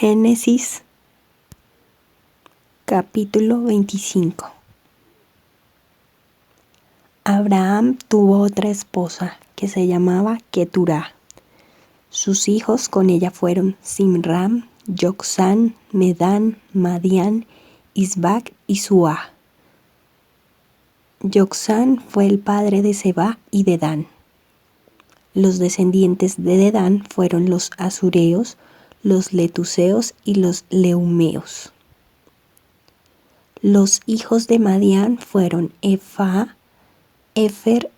Génesis capítulo 25. Abraham tuvo otra esposa que se llamaba Keturá. Sus hijos con ella fueron Simram, Yoksán, Medán, Madián, Isbac y Suá. Yoksán fue el padre de Seba y Dedán. Los descendientes de Dedán fueron los asureos, los letuseos y los leumeos. Los hijos de Madián fueron Efá, Efer,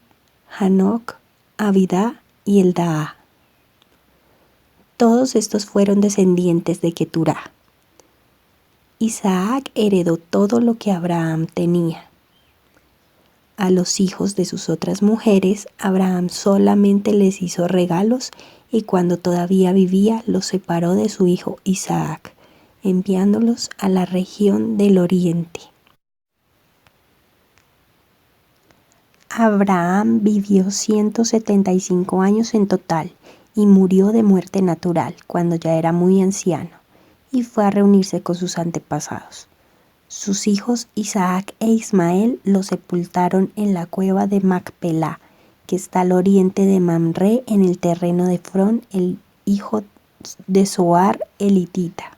Hanoc, Abidá y Eldaa. Todos estos fueron descendientes de Keturá. Isaac heredó todo lo que Abraham tenía. A los hijos de sus otras mujeres, Abraham solamente les hizo regalos y cuando todavía vivía los separó de su hijo Isaac, enviándolos a la región del oriente. Abraham vivió 175 años en total y murió de muerte natural cuando ya era muy anciano y fue a reunirse con sus antepasados. Sus hijos Isaac e Ismael lo sepultaron en la cueva de Macpelá, que está al oriente de Mamre en el terreno de Efrón, el hijo de Zohar el hitita.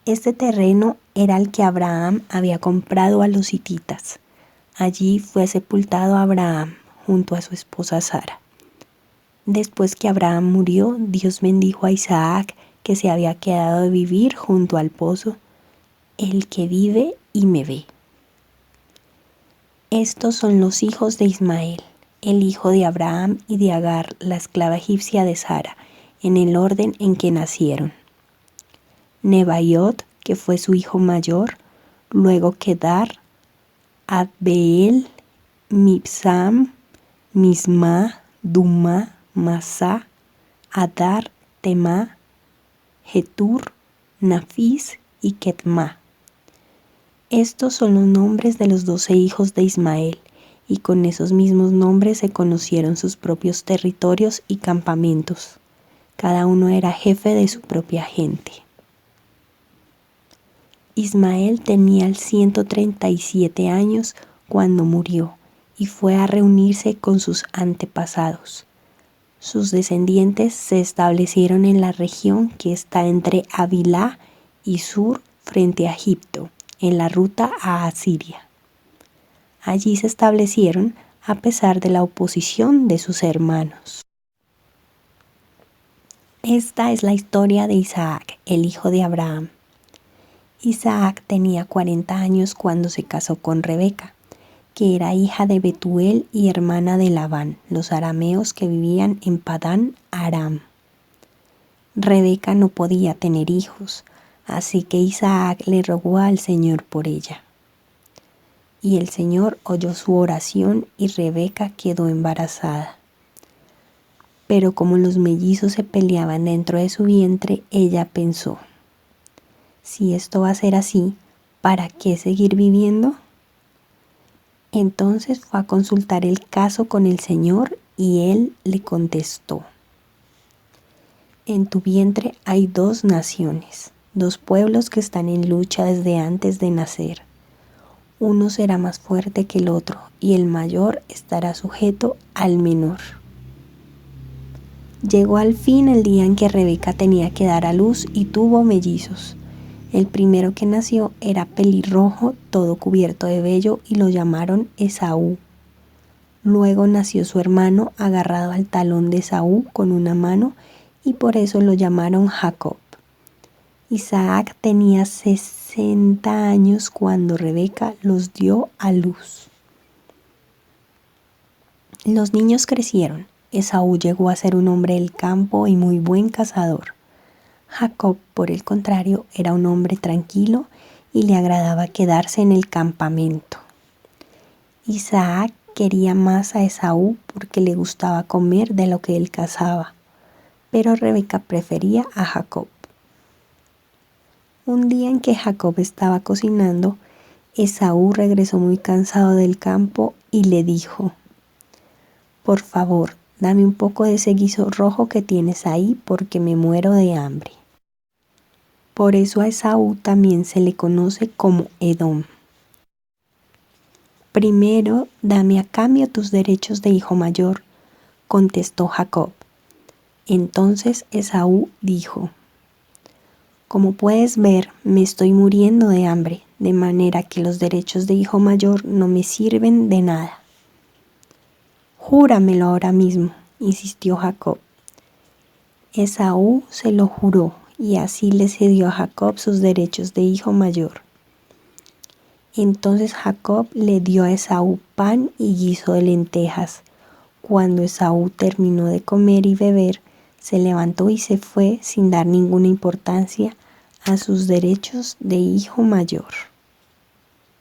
Este terreno era el que Abraham había comprado a los hititas. Allí fue sepultado Abraham junto a su esposa Sara. Después que Abraham murió, Dios bendijo a Isaac, que se había quedado de vivir junto al pozo, el que vive y me ve. Estos son los hijos de Ismael, el hijo de Abraham y de Agar, la esclava egipcia de Sara, en el orden en que nacieron. Nebaiot, que fue su hijo mayor, luego Kedar, Adbeel, Mibsam, Misma, Duma, Masá, Adar, Temá, Jetur, Nafis y Ketma. Estos son los nombres de los 12 hijos de Ismael, y con esos mismos nombres se conocieron sus propios territorios y campamentos. Cada uno era jefe de su propia gente. Ismael tenía 137 años cuando murió y fue a reunirse con sus antepasados. Sus descendientes se establecieron en la región que está entre Havilá y Sur frente a Egipto, en la ruta a Asiria. Allí se establecieron a pesar de la oposición de sus hermanos. Esta es la historia de Isaac, el hijo de Abraham. Isaac tenía 40 años cuando se casó con Rebeca, que era hija de Betuel y hermana de Labán, los arameos que vivían en Padán Aram. Rebeca no podía tener hijos, así que Isaac le rogó al Señor por ella. Y el Señor oyó su oración y Rebeca quedó embarazada. Pero como los mellizos se peleaban dentro de su vientre, ella pensó: si esto va a ser así, ¿para qué seguir viviendo? Entonces fue a consultar el caso con el Señor y Él le contestó: en tu vientre hay 2 naciones, 2 pueblos que están en lucha desde antes de nacer. Uno será más fuerte que el otro y el mayor estará sujeto al menor. Llegó al fin el día en que Rebeca tenía que dar a luz y tuvo mellizos. El primero que nació era pelirrojo, todo cubierto de vello, y lo llamaron Esaú. Luego nació su hermano agarrado al talón de Esaú con una mano, y por eso lo llamaron Jacob. Isaac tenía 60 años cuando Rebeca los dio a luz. Los niños crecieron. Esaú llegó a ser un hombre del campo y muy buen cazador. Jacob, por el contrario, era un hombre tranquilo y le agradaba quedarse en el campamento. Isaac quería más a Esaú porque le gustaba comer de lo que él cazaba, pero Rebeca prefería a Jacob. Un día en que Jacob estaba cocinando, Esaú regresó muy cansado del campo y le dijo: por favor, dame un poco de ese guiso rojo que tienes ahí porque me muero de hambre. Por eso a Esaú también se le conoce como Edom. Primero, dame a cambio tus derechos de hijo mayor, contestó Jacob. Entonces Esaú dijo: como puedes ver, me estoy muriendo de hambre, de manera que los derechos de hijo mayor no me sirven de nada. Júramelo ahora mismo, insistió Jacob. Esaú se lo juró y así le cedió a Jacob sus derechos de hijo mayor. Entonces Jacob le dio a Esaú pan y guiso de lentejas. Cuando Esaú terminó de comer y beber, se levantó y se fue sin dar ninguna importancia a sus derechos de hijo mayor.